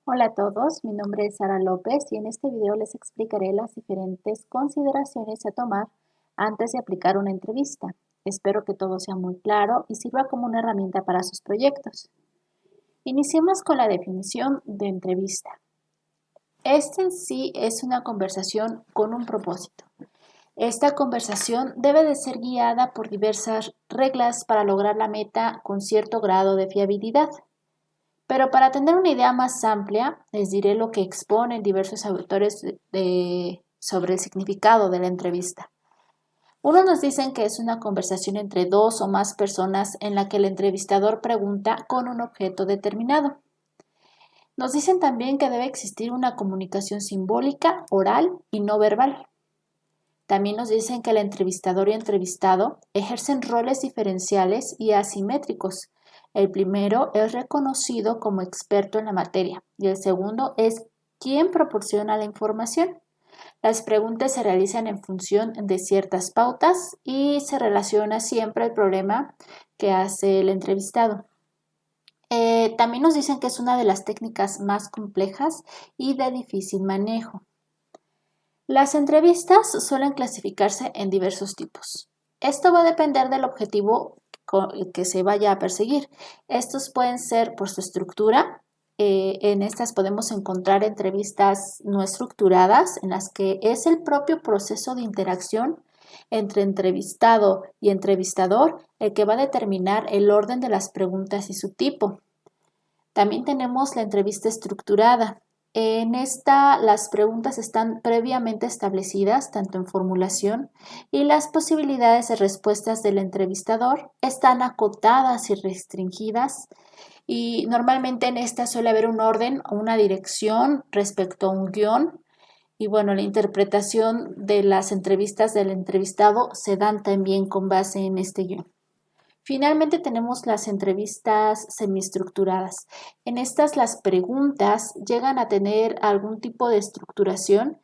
Hola a todos, mi nombre es Sara López y en este video les explicaré las diferentes consideraciones a tomar antes de aplicar una entrevista. Espero que todo sea muy claro y sirva como una herramienta para sus proyectos. Iniciemos con la definición de entrevista. Este en sí es una conversación con un propósito. Esta conversación debe de ser guiada por diversas reglas para lograr la meta con cierto grado de fiabilidad. Pero para tener una idea más amplia, les diré lo que exponen diversos autores sobre el significado de la entrevista. Unos nos dicen que es una conversación entre dos o más personas en la que el entrevistador pregunta con un objeto determinado. Nos dicen también que debe existir una comunicación simbólica, oral y no verbal. También nos dicen que el entrevistador y entrevistado ejercen roles diferenciales y asimétricos. El primero es reconocido como experto en la materia y el segundo es quien proporciona la información. Las preguntas se realizan en función de ciertas pautas y se relaciona siempre el problema que hace el entrevistado. También nos dicen que es una de las técnicas más complejas y de difícil manejo. Las entrevistas suelen clasificarse en diversos tipos. Esto va a depender del objetivo que se vaya a perseguir. Estos pueden ser por su estructura. En estas podemos encontrar entrevistas no estructuradas, en las que es el propio proceso de interacción entre entrevistado y entrevistador el que va a determinar el orden de las preguntas y su tipo. También tenemos la entrevista estructurada. En esta, las preguntas están previamente establecidas, tanto en formulación, y las posibilidades de respuestas del entrevistador están acotadas y restringidas. Y normalmente en esta suele haber un orden o una dirección respecto a un guión. Y bueno, la interpretación de las entrevistas del entrevistado se dan también con base en este guión. Finalmente tenemos las entrevistas semiestructuradas. En estas las preguntas llegan a tener algún tipo de estructuración.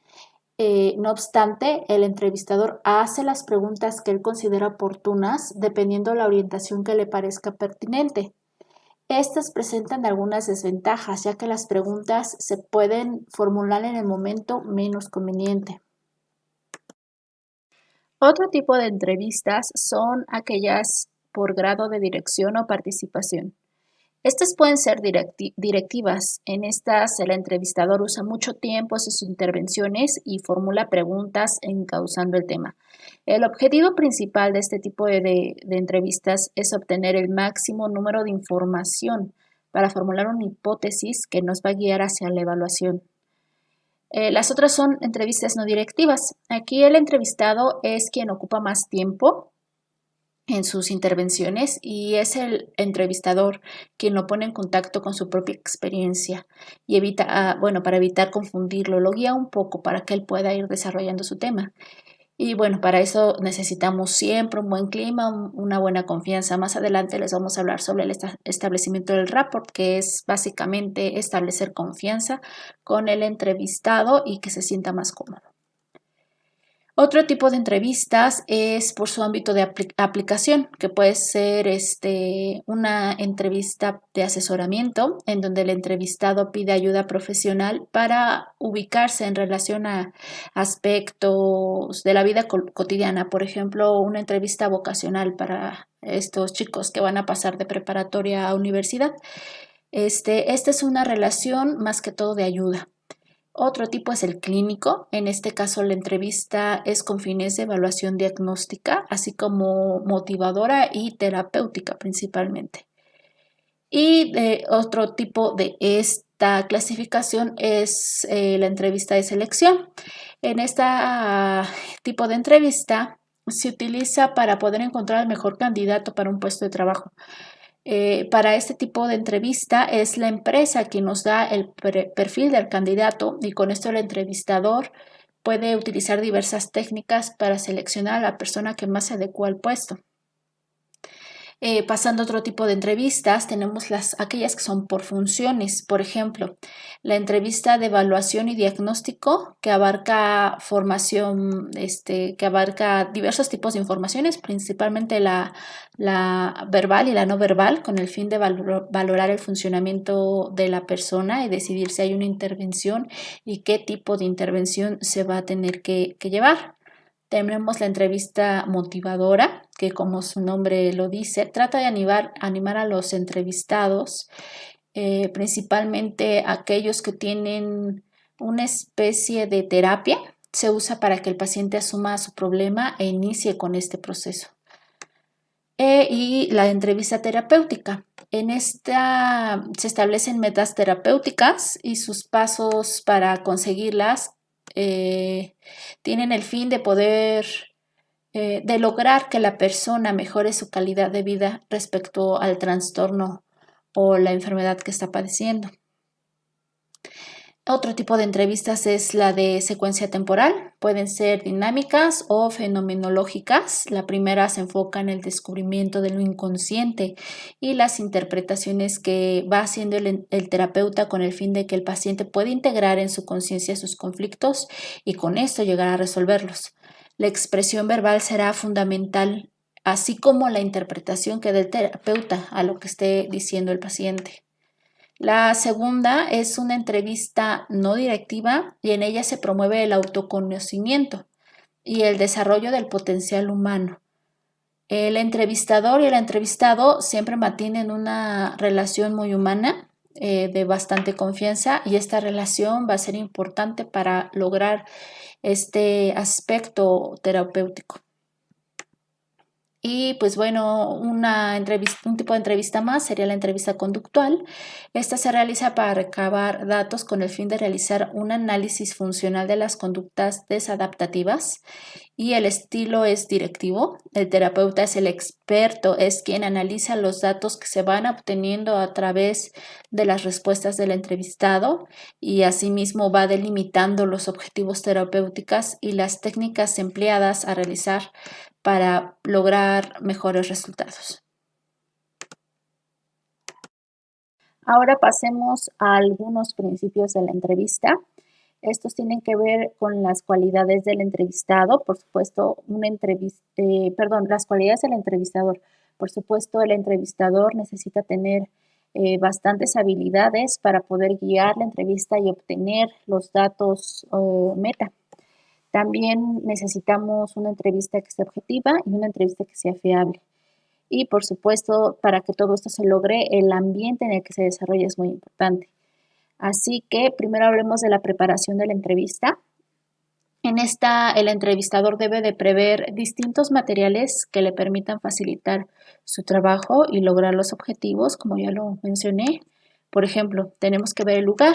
No obstante, el entrevistador hace las preguntas que él considera oportunas dependiendo la orientación que le parezca pertinente. Estas presentan algunas desventajas, ya que las preguntas se pueden formular en el momento menos conveniente. Otro tipo de entrevistas son aquellas por grado de dirección o participación. Estas pueden ser directivas. En estas, el entrevistador usa mucho tiempo en sus intervenciones y formula preguntas encauzando el tema. El objetivo principal de este tipo de entrevistas es obtener el máximo número de información para formular una hipótesis que nos va a guiar hacia la evaluación. Las otras son entrevistas no directivas. Aquí el entrevistado es quien ocupa más tiempo en sus intervenciones y es el entrevistador quien lo pone en contacto con su propia experiencia y evita, para evitar confundirlo, lo guía un poco para que él pueda ir desarrollando su tema. Y bueno, para eso necesitamos siempre un buen clima, una buena confianza. Más adelante les vamos a hablar sobre el establecimiento del rapport, que es básicamente establecer confianza con el entrevistado y que se sienta más cómodo. Otro tipo de entrevistas es por su ámbito de aplicación, que puede ser una entrevista de asesoramiento, en donde el entrevistado pide ayuda profesional para ubicarse en relación a aspectos de la vida cotidiana. Por ejemplo, una entrevista vocacional para estos chicos que van a pasar de preparatoria a universidad. Esta es una relación más que todo de ayuda. Otro tipo es el clínico. En este caso, la entrevista es con fines de evaluación diagnóstica, así como motivadora y terapéutica principalmente. Y otro tipo de esta clasificación es la entrevista de selección. En este tipo de entrevista se utiliza para poder encontrar el mejor candidato para un puesto de trabajo. Para este tipo de entrevista es la empresa quien nos da el perfil del candidato y con esto el entrevistador puede utilizar diversas técnicas para seleccionar a la persona que más se adecua al puesto. Pasando a otro tipo de entrevistas, tenemos aquellas que son por funciones. Por ejemplo, la entrevista de evaluación y diagnóstico, que abarca formación, que abarca diversos tipos de informaciones, principalmente la verbal y la no verbal, con el fin de valorar el funcionamiento de la persona y decidir si hay una intervención y qué tipo de intervención se va a tener que llevar. Tenemos la entrevista motivadora, que como su nombre lo dice, trata de animar a los entrevistados, principalmente aquellos que tienen una especie de terapia. Se usa para que el paciente asuma su problema e inicie con este proceso. Y la entrevista terapéutica. En esta se establecen metas terapéuticas y sus pasos para conseguirlas tienen el fin de poder, de lograr que la persona mejore su calidad de vida respecto al trastorno o la enfermedad que está padeciendo. Otro tipo de entrevistas es la de secuencia temporal. Pueden ser dinámicas o fenomenológicas. La primera se enfoca en el descubrimiento de lo inconsciente y las interpretaciones que va haciendo el terapeuta con el fin de que el paciente pueda integrar en su conciencia sus conflictos y con esto llegar a resolverlos. La expresión verbal será fundamental, así como la interpretación que dé el terapeuta a lo que esté diciendo el paciente. La segunda es una entrevista no directiva y en ella se promueve el autoconocimiento y el desarrollo del potencial humano. El entrevistador y el entrevistado siempre mantienen una relación muy humana, de bastante confianza, y esta relación va a ser importante para lograr este aspecto terapéutico. Y pues bueno, un tipo de entrevista más sería la entrevista conductual. Esta se realiza para recabar datos con el fin de realizar un análisis funcional de las conductas desadaptativas y el estilo es directivo. El terapeuta es el experto, es quien analiza los datos que se van obteniendo a través de las respuestas del entrevistado y asimismo va delimitando los objetivos terapéuticos y las técnicas empleadas a realizar para lograr mejores resultados. Ahora pasemos a algunos principios de la entrevista. Estos tienen que ver con las cualidades del entrevistado, por supuesto, las cualidades del entrevistador. Por supuesto, el entrevistador necesita tener bastantes habilidades para poder guiar la entrevista y obtener los datos meta. También necesitamos una entrevista que sea objetiva y una entrevista que sea fiable. Y por supuesto, para que todo esto se logre, el ambiente en el que se desarrolla es muy importante. Así que primero hablemos de la preparación de la entrevista. En esta, el entrevistador debe de prever distintos materiales que le permitan facilitar su trabajo y lograr los objetivos, como ya lo mencioné. Por ejemplo, tenemos que ver el lugar.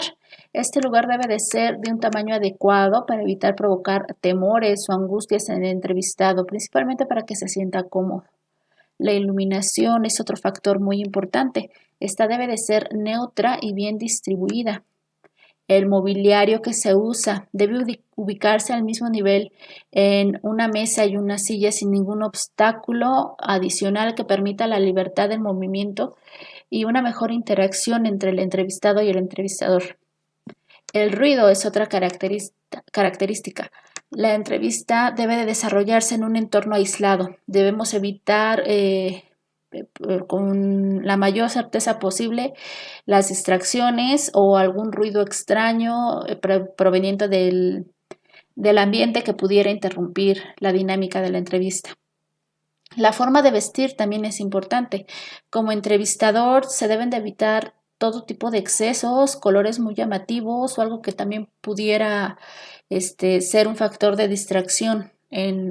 Este lugar debe de ser de un tamaño adecuado para evitar provocar temores o angustias en el entrevistado, principalmente para que se sienta cómodo. La iluminación es otro factor muy importante. Esta debe de ser neutra y bien distribuida. El mobiliario que se usa debe ubicarse al mismo nivel en una mesa y una silla sin ningún obstáculo adicional que permita la libertad del movimiento y una mejor interacción entre el entrevistado y el entrevistador. El ruido es otra característica. La entrevista debe de desarrollarse en un entorno aislado. Debemos evitar con la mayor certeza posible las distracciones o algún ruido extraño proveniente del ambiente que pudiera interrumpir la dinámica de la entrevista. La forma de vestir también es importante. Como entrevistador se deben de evitar todo tipo de excesos, colores muy llamativos o algo que también pudiera ser un factor de distracción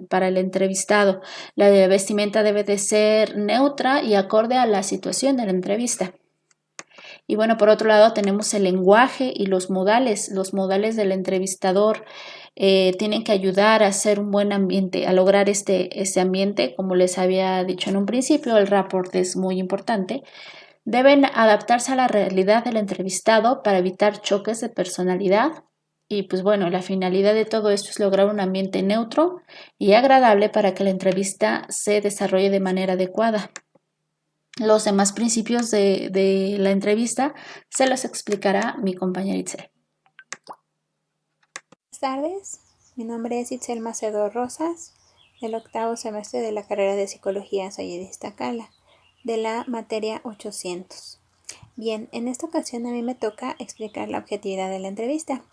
para el entrevistado. La vestimenta debe de ser neutra y acorde a la situación de la entrevista. Y bueno, por otro lado tenemos el lenguaje y los modales. Los modales del entrevistador tienen que ayudar a hacer un buen ambiente, a lograr este ambiente. Como les había dicho en un principio, el rapport es muy importante. Deben adaptarse a la realidad del entrevistado para evitar choques de personalidad. Y pues bueno, la finalidad de todo esto es lograr un ambiente neutro y agradable para que la entrevista se desarrolle de manera adecuada. Los demás principios de la entrevista se los explicará mi compañera Itzel. Buenas tardes, mi nombre es Itzel Macedo Rosas, del octavo semestre de la carrera de Psicología Salle de Iztacala, de la materia 800. Bien, en esta ocasión a mí me toca explicar la objetividad de la entrevista.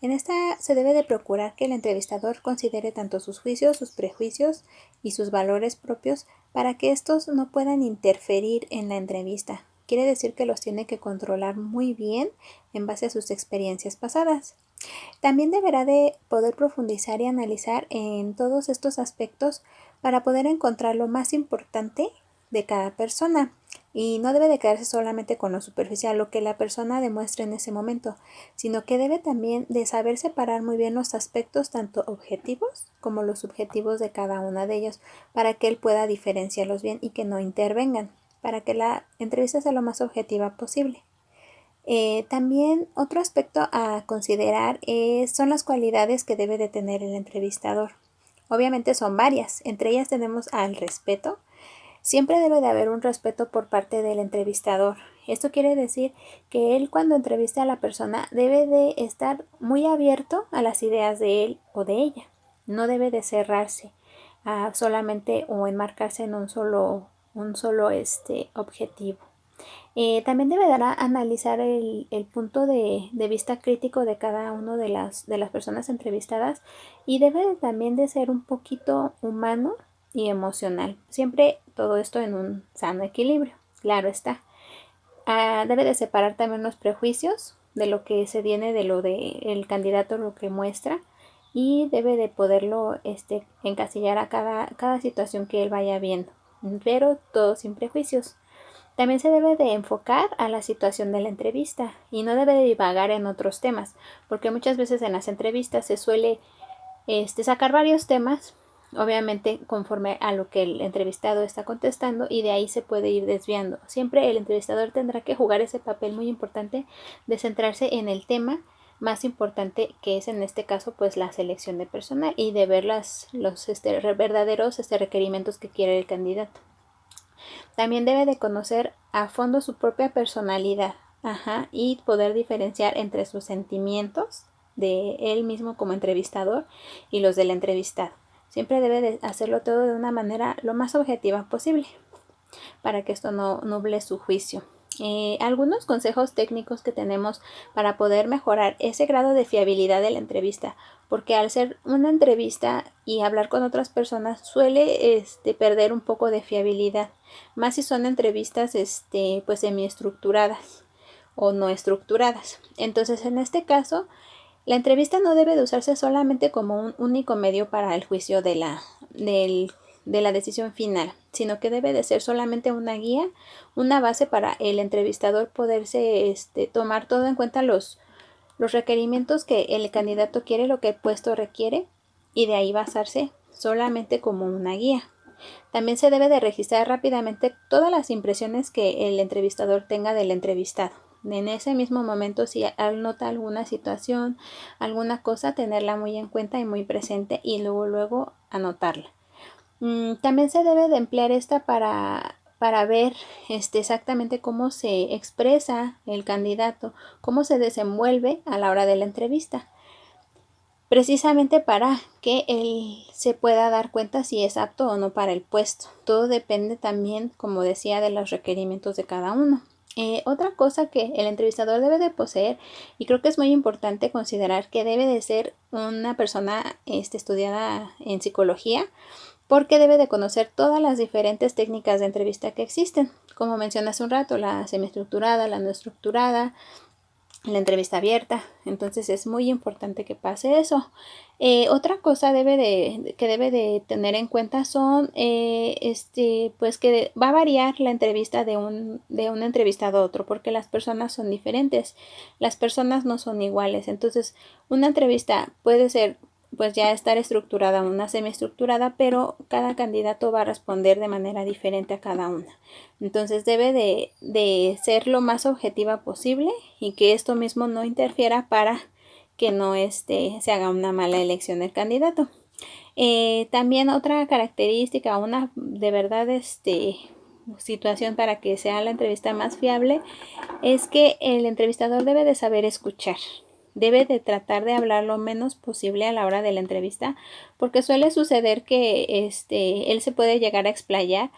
En esta se debe de procurar que el entrevistador considere tanto sus juicios, sus prejuicios y sus valores propios para que estos no puedan interferir en la entrevista. Quiere decir que los tiene que controlar muy bien en base a sus experiencias pasadas. También deberá de poder profundizar y analizar en todos estos aspectos para poder encontrar lo más importante de cada persona, y no debe de quedarse solamente con lo superficial, lo que la persona demuestre en ese momento, sino que debe también de saber separar muy bien los aspectos tanto objetivos como los subjetivos de cada uno de ellos, para que él pueda diferenciarlos bien y que no intervengan, para que la entrevista sea lo más objetiva posible. También otro aspecto a considerar son las cualidades que debe de tener el entrevistador. Obviamente son varias, entre ellas tenemos al respeto. Siempre debe de haber un respeto por parte del entrevistador. Esto quiere decir que él, cuando entrevista a la persona, debe de estar muy abierto a las ideas de él o de ella. No debe de cerrarse a solamente o enmarcarse en un solo objetivo. También deberá analizar el punto de vista crítico de cada una de las personas entrevistadas, y debe también de ser un poquito humano y emocional. Siempre todo esto en un sano equilibrio, claro está. Debe de separar también los prejuicios de lo que se viene de lo de el candidato, lo que muestra, y debe de poderlo encasillar a cada situación que él vaya viendo, pero todo sin prejuicios. También se debe de enfocar a la situación de la entrevista y no debe de divagar en otros temas, porque muchas veces en las entrevistas se suele sacar varios temas, obviamente conforme a lo que el entrevistado está contestando, y de ahí se puede ir desviando. Siempre el entrevistador tendrá que jugar ese papel muy importante de centrarse en el tema más importante, que es en este caso pues la selección de personal, y de ver los verdaderos requerimientos que quiere el candidato. También debe de conocer a fondo su propia personalidad, y poder diferenciar entre sus sentimientos de él mismo como entrevistador y los del entrevistado. Siempre debe de hacerlo todo de una manera lo más objetiva posible, para que esto no nuble su juicio. Algunos consejos técnicos que tenemos para poder mejorar ese grado de fiabilidad de la entrevista, porque al ser una entrevista y hablar con otras personas suele perder un poco de fiabilidad, más si son entrevistas pues semiestructuradas o no estructuradas. Entonces, en este caso, la entrevista no debe de usarse solamente como un único medio para el juicio de la decisión final, sino que debe de ser solamente una guía, una base para el entrevistador poderse tomar todo en cuenta los requerimientos que el candidato quiere, lo que el puesto requiere, y de ahí basarse solamente como una guía. También se debe de registrar rápidamente todas las impresiones que el entrevistador tenga del entrevistado. En ese mismo momento, si nota alguna situación, alguna cosa, tenerla muy en cuenta y muy presente, y luego anotarla. También se debe de emplear esta para ver exactamente cómo se expresa el candidato, cómo se desenvuelve a la hora de la entrevista, precisamente para que él se pueda dar cuenta si es apto o no para el puesto. Todo depende también, como decía, de los requerimientos de cada uno. Otra cosa que el entrevistador debe de poseer, y creo que es muy importante considerar, que debe de ser una persona estudiada en psicología, porque debe de conocer todas las diferentes técnicas de entrevista que existen. Como mencioné hace un rato, la semiestructurada, la no estructurada, la entrevista abierta. Entonces es muy importante que pase eso. Otra cosa que debe de tener en cuenta son pues que va a variar la entrevista de un entrevistado a otro, porque las personas son diferentes, las personas no son iguales. Entonces una entrevista puede ser pues ya estar estructurada, una semiestructurada, pero cada candidato va a responder de manera diferente a cada una. Entonces debe de ser lo más objetiva posible, y que esto mismo no interfiera para que no se haga una mala elección del candidato. También otra característica, una de verdad situación para que sea la entrevista más fiable es que el entrevistador debe de saber escuchar. Debe de tratar de hablar lo menos posible a la hora de la entrevista, porque suele suceder que él se puede llegar a explayar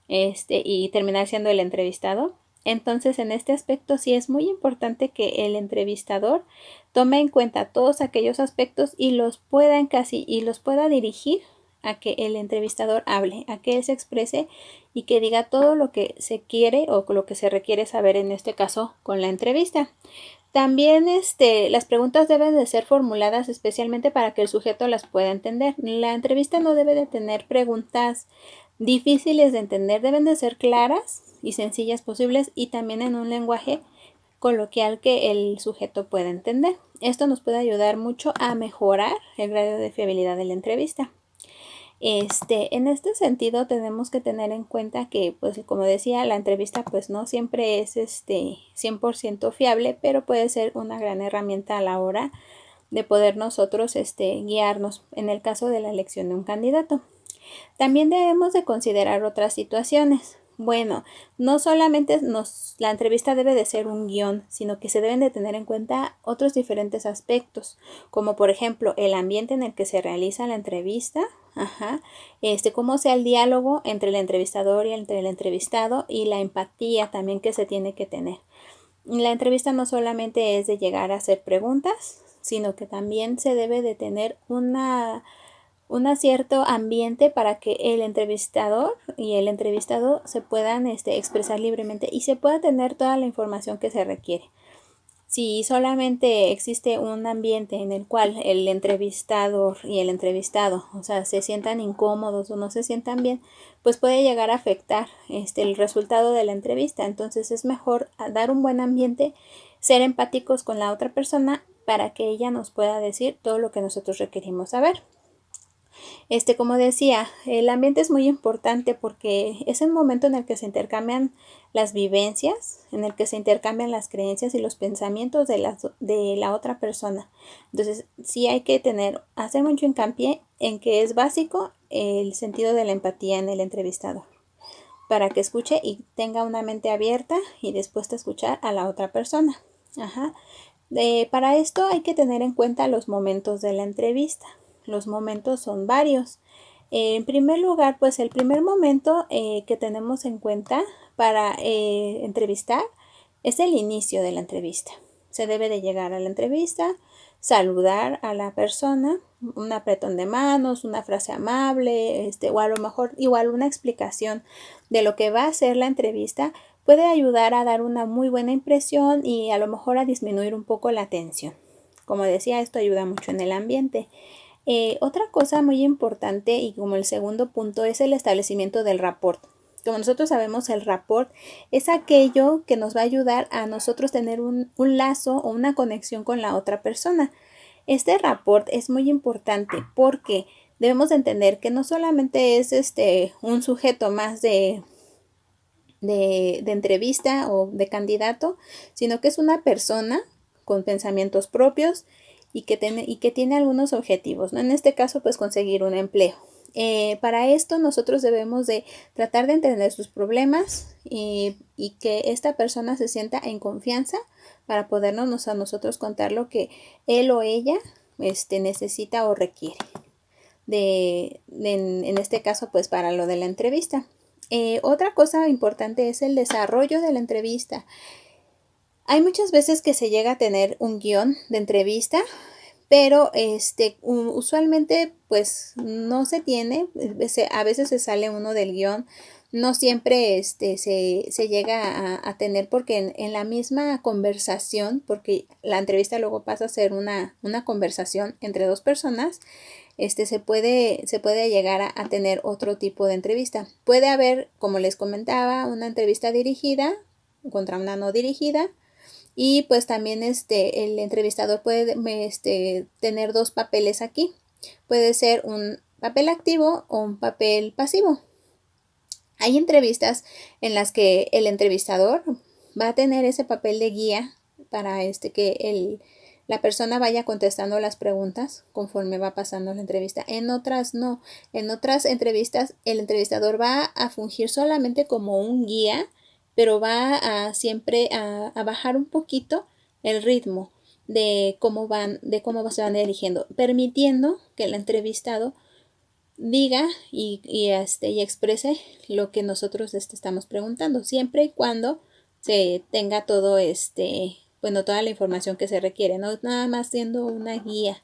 y terminar siendo el entrevistado. Entonces, en este aspecto sí es muy importante que el entrevistador tome en cuenta todos aquellos aspectos y los pueda dirigir a que el entrevistador hable, a que él se exprese y que diga todo lo que se quiere o lo que se requiere saber en este caso con la entrevista. También las preguntas deben de ser formuladas especialmente para que el sujeto las pueda entender. La entrevista no debe de tener preguntas difíciles de entender, deben de ser claras y sencillas posibles y también en un lenguaje coloquial que el sujeto pueda entender. Esto nos puede ayudar mucho a mejorar el grado de fiabilidad de la entrevista. En este sentido tenemos que tener en cuenta que, pues como decía, la entrevista pues no siempre es 100% fiable, pero puede ser una gran herramienta a la hora de poder nosotros guiarnos en el caso de la elección de un candidato. También debemos de considerar otras situaciones. Bueno, no solamente la entrevista debe de ser un guión, sino que se deben de tener en cuenta otros diferentes aspectos, como por ejemplo el ambiente en el que se realiza la entrevista, cómo sea el diálogo entre el entrevistador y entre el entrevistado y la empatía también que se tiene que tener. La entrevista no solamente es de llegar a hacer preguntas, sino que también se debe de tener un cierto ambiente para que el entrevistador y el entrevistado se puedan expresar libremente y se pueda tener toda la información que se requiere. Si solamente existe un ambiente en el cual el entrevistador y el entrevistado, se sientan incómodos o no se sientan bien, pues puede llegar a afectar el resultado de la entrevista. Entonces es mejor dar un buen ambiente, ser empáticos con la otra persona para que ella nos pueda decir todo lo que nosotros requerimos saber. Como decía, el ambiente es muy importante porque es el momento en el que se intercambian las vivencias, en el que se intercambian las creencias y los pensamientos de la otra persona. Entonces, sí hay que hacer mucho hincapié en que es básico el sentido de la empatía en el entrevistador, para que escuche y tenga una mente abierta y dispuesta a escuchar a la otra persona. Para esto hay que tener en cuenta los momentos de la entrevista. Los momentos son varios. En primer lugar, pues el primer momento que tenemos en cuenta para entrevistar es el inicio de la entrevista. Se debe de llegar a la entrevista, saludar a la persona, un apretón de manos, una frase amable, o a lo mejor igual una explicación de lo que va a ser la entrevista puede ayudar a dar una muy buena impresión y a lo mejor a disminuir un poco la tensión. Como decía, esto ayuda mucho en el ambiente. Otra cosa muy importante y como el segundo punto es el establecimiento del rapport. Como nosotros sabemos, el rapport es aquello que nos va a ayudar a nosotros tener un lazo o una conexión con la otra persona. Este rapport es muy importante porque debemos entender que no solamente es un sujeto más de entrevista o de candidato, sino que es una persona con pensamientos propios y que tiene algunos objetivos, ¿no? En este caso, pues conseguir un empleo. Para esto nosotros debemos de tratar de entender sus problemas y que esta persona se sienta en confianza para podernos a nosotros contar lo que él o ella necesita o requiere. En este caso, pues para lo de la entrevista. Otra cosa importante es el desarrollo de la entrevista. Hay muchas veces que se llega a tener un guión de entrevista, pero usualmente pues no se tiene, a veces se sale uno del guión, no siempre se llega a tener porque en la misma conversación, porque la entrevista luego pasa a ser una conversación entre dos personas, se puede llegar a tener otro tipo de entrevista. Puede haber, como les comentaba, una entrevista dirigida contra una no dirigida. Y pues también el entrevistador puede tener dos papeles aquí. Puede ser un papel activo o un papel pasivo. Hay entrevistas en las que el entrevistador va a tener ese papel de guía para que la persona vaya contestando las preguntas conforme va pasando la entrevista. En otras no. En otras entrevistas el entrevistador va a fungir solamente como un guía, pero va a siempre a bajar un poquito el ritmo de cómo se van dirigiendo, permitiendo que el entrevistado diga y exprese lo que nosotros estamos preguntando, siempre y cuando se tenga todo toda la información que se requiere, no nada más siendo una guía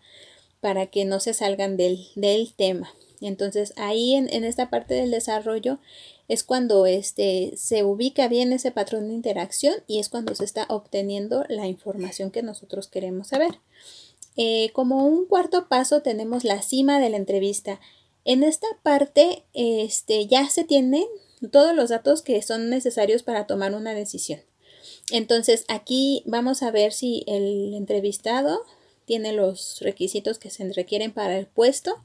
para que no se salgan del tema. Entonces ahí en esta parte del desarrollo es cuando se ubica bien ese patrón de interacción y es cuando se está obteniendo la información que nosotros queremos saber. Como un cuarto paso tenemos la cima de la entrevista. En esta parte ya se tienen todos los datos que son necesarios para tomar una decisión. Entonces aquí vamos a ver si el entrevistado tiene los requisitos que se requieren para el puesto.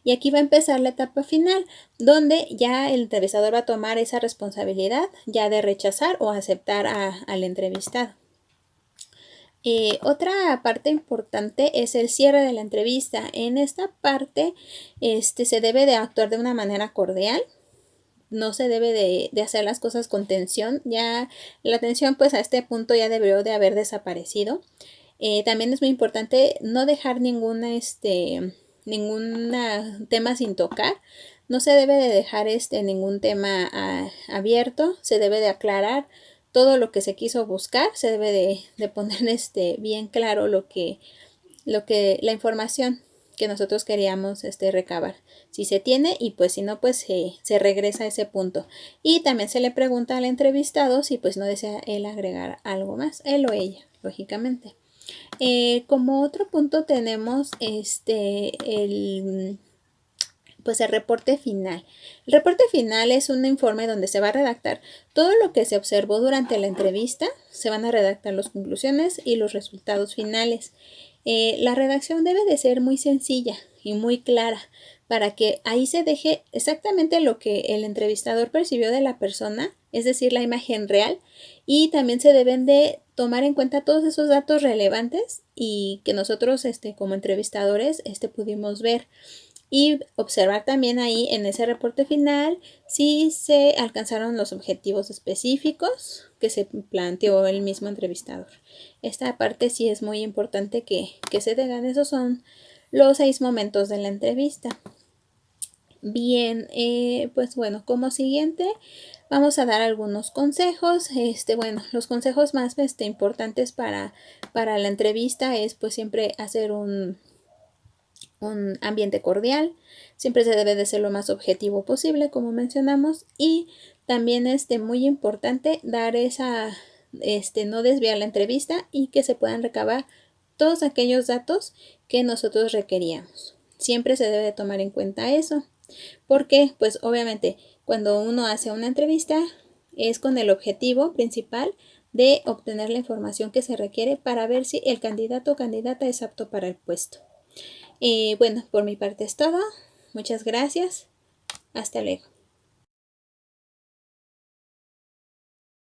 Y aquí va a empezar la etapa final, donde ya el entrevistador va a tomar esa responsabilidad ya de rechazar o aceptar al entrevistado. Otra parte importante es el cierre de la entrevista. En esta parte se debe de actuar de una manera cordial. No se debe de hacer las cosas con tensión. Ya la tensión pues a este punto ya debió de haber desaparecido. También es muy importante no dejar ningún tema sin tocar. No se debe de dejar ningún tema abierto. Se debe de aclarar todo lo que se quiso buscar, se debe de poner bien claro la información que nosotros queríamos recabar. Si se tiene y pues si no, pues se regresa a ese punto. Y también se le pregunta al entrevistado si pues no desea él agregar algo más, él o ella, lógicamente. Como otro punto tenemos el reporte final. El reporte final es un informe donde se va a redactar todo lo que se observó durante la entrevista, se van a redactar las conclusiones y los resultados finales. La redacción debe de ser muy sencilla y muy clara para que ahí se deje exactamente lo que el entrevistador percibió de la persona, es decir, la imagen real, y también se deben de tomar en cuenta todos esos datos relevantes y que nosotros como entrevistadores pudimos ver. Y observar también ahí en ese reporte final si se alcanzaron los objetivos específicos que se planteó el mismo entrevistador. Esta parte sí es muy importante que se tengan. Esos son los 6 momentos de la entrevista. Bien, pues bueno, como siguiente vamos a dar algunos consejos. Los consejos más importantes para la entrevista es pues siempre hacer un ambiente cordial, siempre se debe de ser lo más objetivo posible, como mencionamos, y también muy importante dar no desviar la entrevista y que se puedan recabar todos aquellos datos que nosotros requeríamos. Siempre se debe de tomar en cuenta eso, porque pues obviamente cuando uno hace una entrevista es con el objetivo principal de obtener la información que se requiere para ver si el candidato o candidata es apto para el puesto. Bueno, por mi parte es todo. Muchas gracias. Hasta luego.